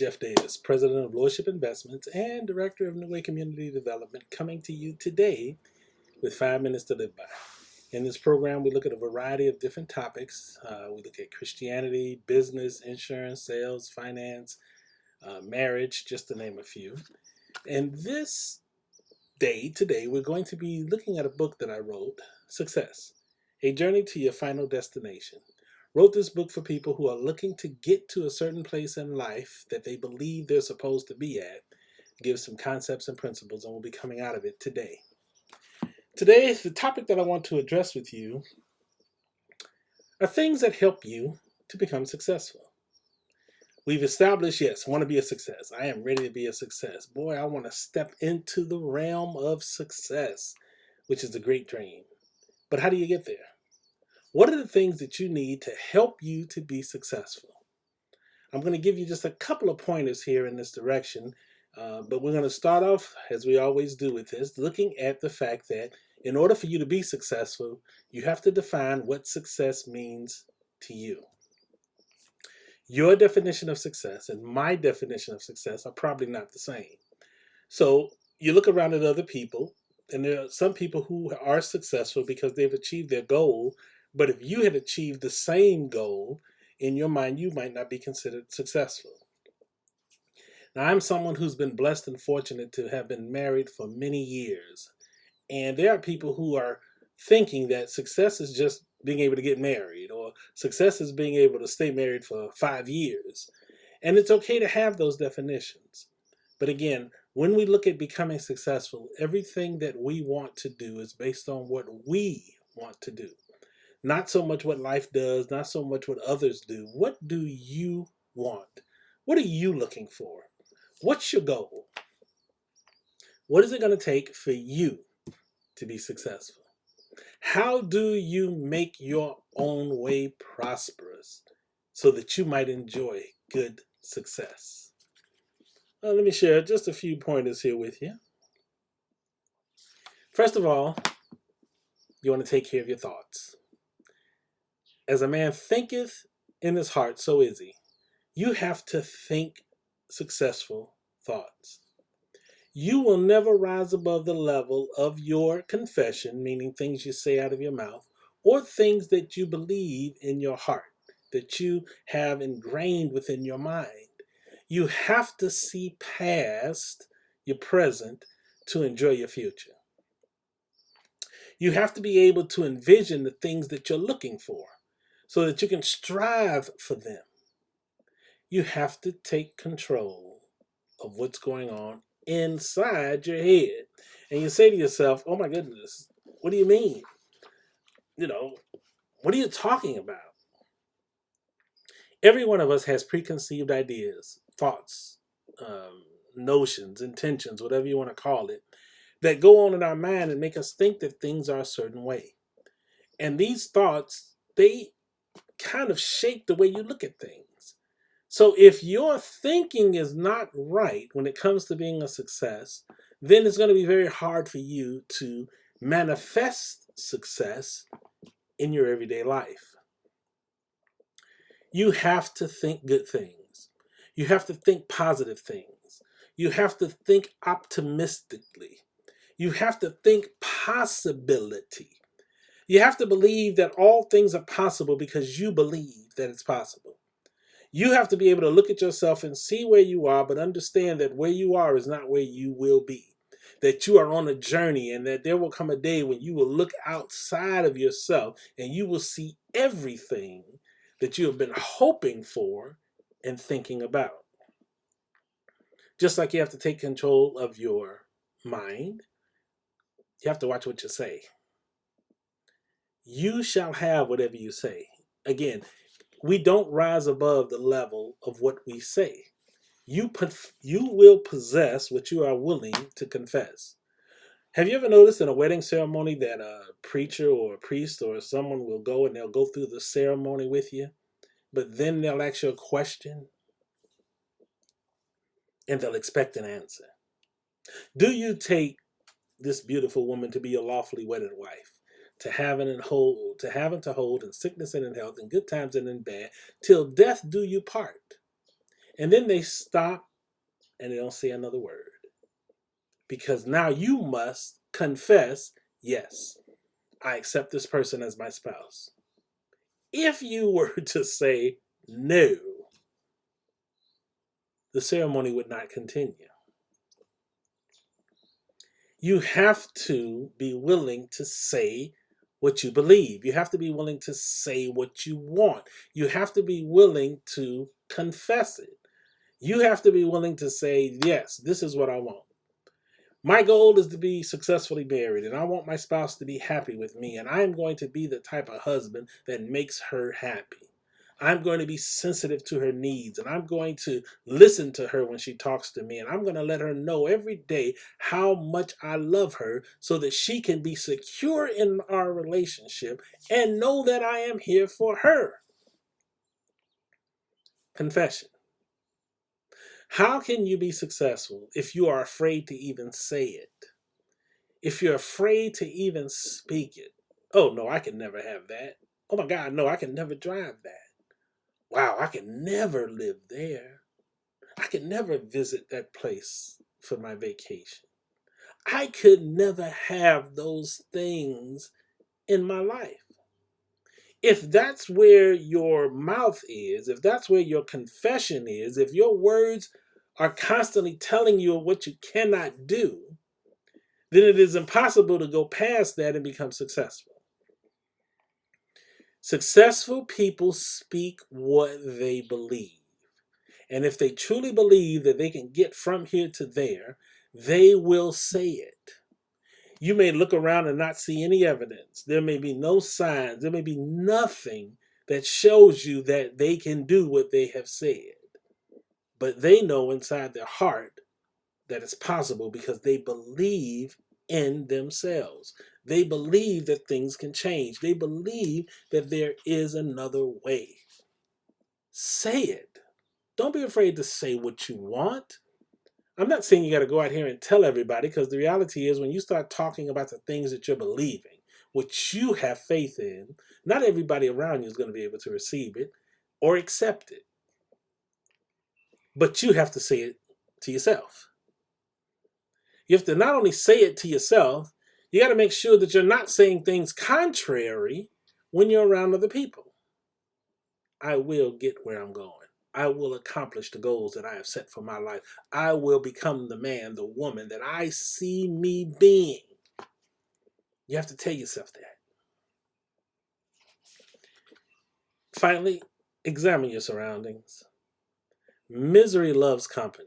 Jeff Davis, President of Lordship Investments and Director of New Way Community Development, coming to you today with 5 minutes to live by. In this program, we look at a variety of different topics. We look at Christianity, business, insurance, sales, finance, marriage, just to name a few. And today, we're going to be looking at a book that I wrote, Success, A Journey to Your Final Destination. Wrote this book for people who are looking to get to a certain place in life that they believe they're supposed to be at. Give some concepts and principles, and we'll be coming out of it today. Today, the topic that I want to address with you are things that help you to become successful. We've established, yes, I want to be a success. I am ready to be a success. Boy, I want to step into the realm of success, which is a great dream. But how do you get there? What are the things that you need to help you to be successful? I'm going to give you just a couple of pointers here in this direction, but we're going to start off, as we always do with this, looking at the fact that in order for you to be successful, you have to define what success means to you. Your definition of success and my definition of success are probably not the same. So you look around at other people, and there are some people who are successful because they've achieved their goal. But if you had achieved the same goal, in your mind, you might not be considered successful. Now, I'm someone who's been blessed and fortunate to have been married for many years. And there are people who are thinking that success is just being able to get married, or success is being able to stay married for 5 years. And it's okay to have those definitions. But again, when we look at becoming successful, everything that we want to do is based on what we want to do. Not so much what life does, not so much what others do. What do you want? What are you looking for? What's your goal? What is it going to take for you to be successful? How do you make your own way prosperous so that you might enjoy good success? Well, let me share just a few pointers here with you. First of all, you want to take care of your thoughts. As a man thinketh in his heart, so is he. You have to think successful thoughts. You will never rise above the level of your confession, meaning things you say out of your mouth, or things that you believe in your heart, that you have ingrained within your mind. You have to see past your present to enjoy your future. You have to be able to envision the things that you're looking for, so that you can strive for them. You have to take control of what's going on inside your head. And you say to yourself, oh my goodness, what do you mean? What are you talking about? Every one of us has preconceived ideas, thoughts, notions, intentions, whatever you want to call it, that go on in our mind and make us think that things are a certain way. And these thoughts, they kind of shape the way you look at things. So if your thinking is not right when it comes to being a success, then it's going to be very hard for you to manifest success in your everyday life. You have to think good things. You have to think positive things. You have to think optimistically. You have to think possibility. You have to believe that all things are possible because you believe that it's possible. You have to be able to look at yourself and see where you are, but understand that where you are is not where you will be. That you are on a journey, and that there will come a day when you will look outside of yourself and you will see everything that you have been hoping for and thinking about. Just like you have to take control of your mind, you have to watch what you say. You shall have whatever you say. Again, we don't rise above the level of what we say. You will possess what you are willing to confess. Have you ever noticed in a wedding ceremony that a preacher or a priest or someone will go and they'll go through the ceremony with you, but then they'll ask you a question and they'll expect an answer? Do you take this beautiful woman to be your lawfully wedded wife? To have and to hold in sickness and in health, in good times and in bad, till death do you part. And then they stop and they don't say another word. Because now you must confess, yes, I accept this person as my spouse. If you were to say no, the ceremony would not continue. You have to be willing to say what you believe. You have to be willing to say what you want. You have to be willing to confess it. You have to be willing to say, yes, this is what I want. My goal is to be successfully married, and I want my spouse to be happy with me, and I am going to be the type of husband that makes her happy. I'm going to be sensitive to her needs, and I'm going to listen to her when she talks to me, and I'm going to let her know every day how much I love her so that she can be secure in our relationship and know that I am here for her. Confession. How can you be successful if you are afraid to even say it? If you're afraid to even speak it? Oh, no, I can never have that. Oh my God, no, I can never drive that. Wow, I can never live there. I could never visit that place for my vacation. I could never have those things in my life. If that's where your mouth is, if that's where your confession is, if your words are constantly telling you what you cannot do, then it is impossible to go past that and become successful. Successful people speak what they believe. And if they truly believe that they can get from here to there, they will say it. You may look around and not see any evidence. There may be no signs. There may be nothing that shows you that they can do what they have said. But they know inside their heart that it's possible because they believe in themselves. They believe that things can change. They believe that there is another way. Say it. Don't be afraid to say what you want. I'm not saying you got to go out here and tell everybody, because the reality is when you start talking about the things that you're believing, what you have faith in, not everybody around you is going to be able to receive it or accept it. But you have to say it to yourself. You have to not only say it to yourself, you got to make sure that you're not saying things contrary when you're around other people. I will get where I'm going. I will accomplish the goals that I have set for my life. I will become the man, the woman that I see me being. You have to tell yourself that. Finally, examine your surroundings. Misery loves company.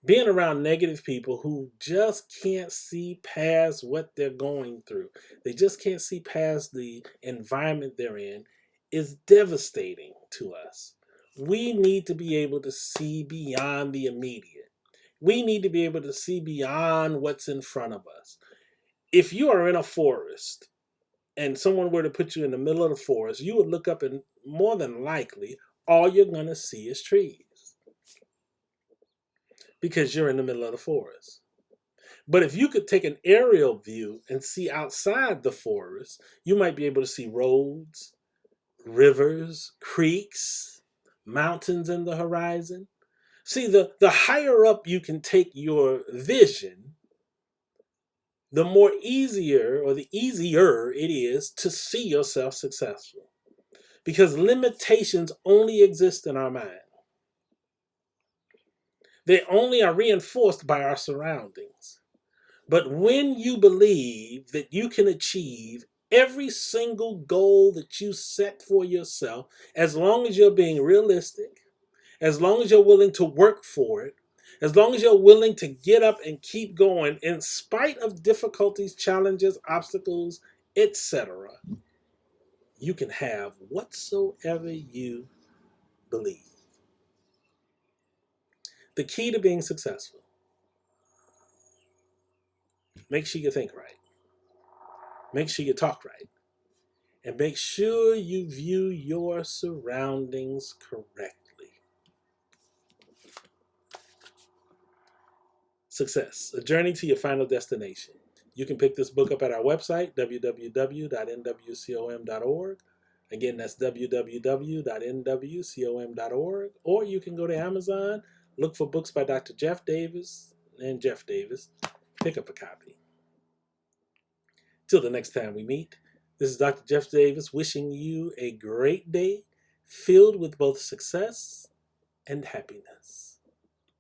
Being around negative people who just can't see past what they're going through, they just can't see past the environment they're in, is devastating to us. We need to be able to see beyond the immediate. We need to be able to see beyond what's in front of us. If you are in a forest and someone were to put you in the middle of the forest, you would look up and more than likely, all you're going to see is trees because you're in the middle of the forest. But if you could take an aerial view and see outside the forest, you might be able to see roads, rivers, creeks, mountains in the horizon. See, the higher up you can take your vision, the more easier or the easier it is to see yourself successful. Because limitations only exist in our mind. They only are reinforced by our surroundings. But when you believe that you can achieve every single goal that you set for yourself, as long as you're being realistic, as long as you're willing to work for it, as long as you're willing to get up and keep going in spite of difficulties, challenges, obstacles, etc., you can have whatsoever you believe. The key to being successful: make sure you think right, make sure you talk right, and make sure you view your surroundings correctly. Success, a journey to your final destination. You can pick this book up at our website, www.nwcom.org. Again, that's www.nwcom.org, or you can go to Amazon, look for books by Dr. Jeff Davis and Jeff Davis, pick up a copy. Till the next time we meet, this is Dr. Jeff Davis wishing you a great day filled with both success and happiness.